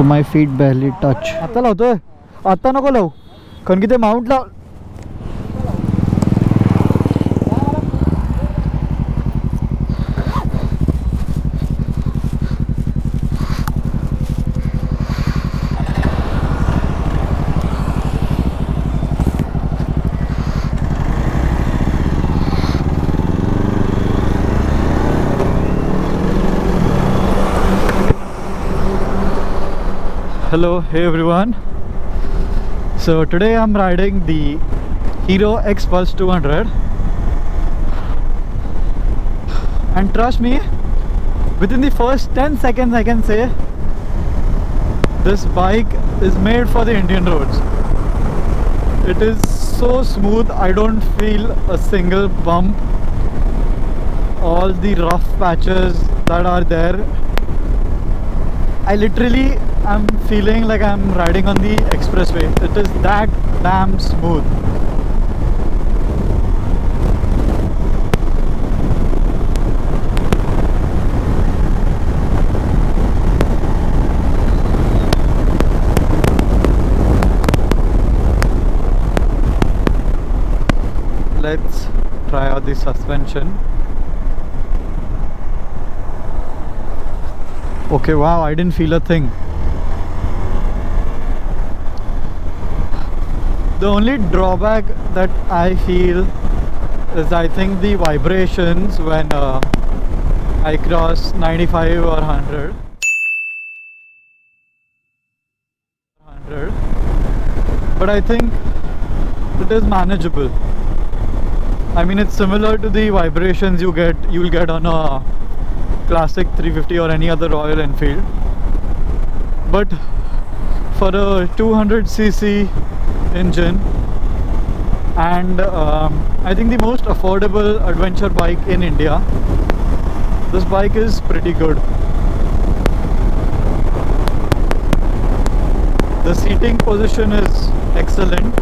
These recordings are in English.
So my feet barely touch. आता लावतोय, आता नको लावू कारण की ते माउंट लाव. Hello, hey everyone. So today I'm riding the Hero X Pulse 200, and trust me, within the first 10 seconds I can say this bike is made for the Indian roads. It is so smooth, I don't feel a single bump. All the rough patches that are there, I literally am feeling like I'm riding on the expressway. It is that damn smooth. Let's try out the suspension. Okay, wow, I didn't feel a thing. The only drawback that I feel is I think the vibrations when I cross 95 or 100. But I think it is manageable. I mean, it's similar to the vibrations you'll get on a classic 350 or any other Royal Enfield. But for a 200cc engine and I think the most affordable adventure bike in India, this bike is pretty good. The seating position is excellent.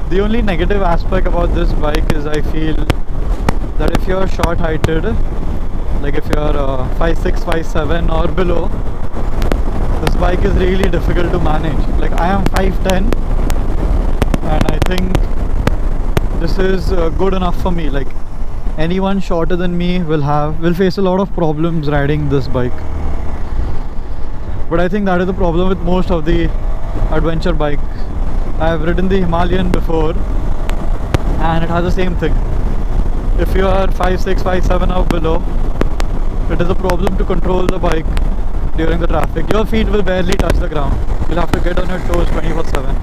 The only negative aspect about this bike is I feel that if you're short heighted, like if you're 5'6", 5'7" or below, this bike is really difficult to manage. Like I am 5'10", and I think this is good enough for me. Like anyone shorter than me will face a lot of problems riding this bike. But I think that is the problem with most of the adventure bikes. I have ridden the Himalayan before and it has the same thing. If you are 5'6", 5'7" or below, it is a problem to control the bike during the traffic. Your feet will barely touch the ground. You'll have to get on your toes 24/7.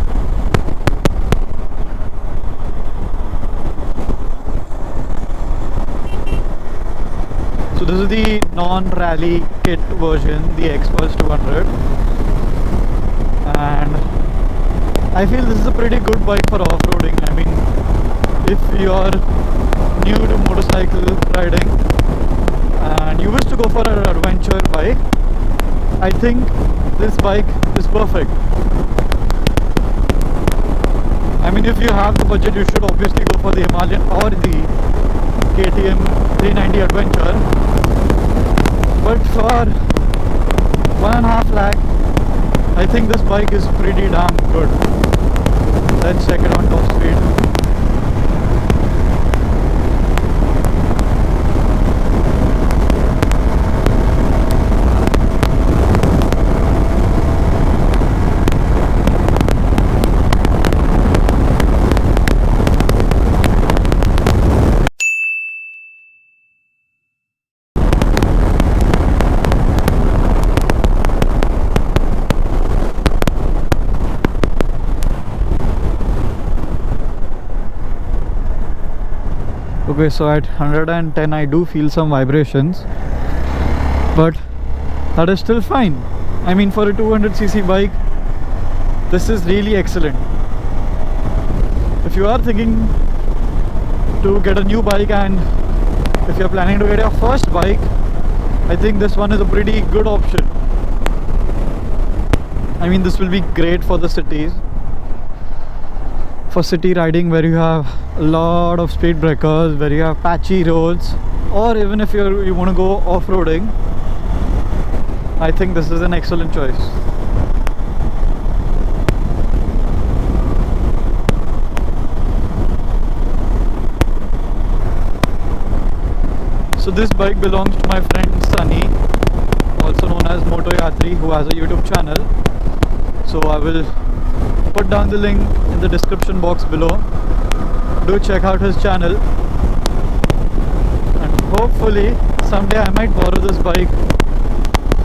So this is the non-rally kit version, the X Pulse 200, and I feel this is a pretty good bike for off-roading. I mean, if you are new to motorcycle riding and you wish to go for an adventure bike, I think this bike is perfect. I mean, if you have the budget, you should obviously go for the Himalayan or the KTM 390 Adventure. But for 1.5 lakh, I think this bike is pretty damn good. Let's check it on top speed. Okay, so at 110 I do feel some vibrations, but that is still fine. I mean, for a 200cc bike, this is really excellent. If you are thinking to get a new bike and if you're planning to get your first bike, I think this one is a pretty good option. I mean, this will be great for the cities, for city riding where you have a lot of speed breakers, where you have patchy roads, or even if you want to go off-roading. I think this is an excellent choice. So this bike belongs to my friend Sunny, also known as Moto Yatri, who has a YouTube channel. So I will put down the link in the description box below. Do check out his channel, and hopefully someday I might borrow this bike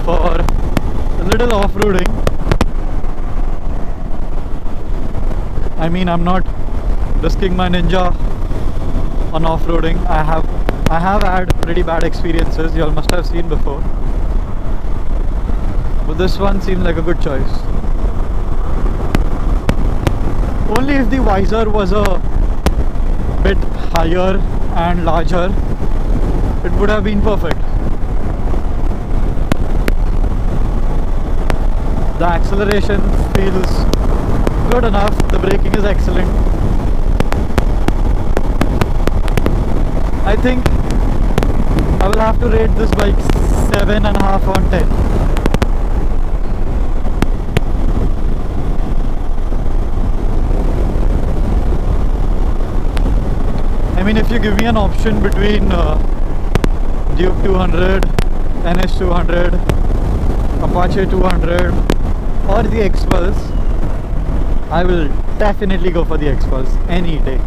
for a little off-roading. I mean, I'm not risking my Ninja on off-roading. I have had pretty bad experiences, you all must have seen before, but this one seemed like a good choice. Only if the visor was a bit higher and larger, it would have been perfect. The acceleration feels good enough, the braking is excellent. I think I will have to rate this bike 7.5 on 10. I mean, if you give me an option between Duke 200, NS 200, Apache 200 or the X-Pulse, I will definitely go for the X-Pulse any day.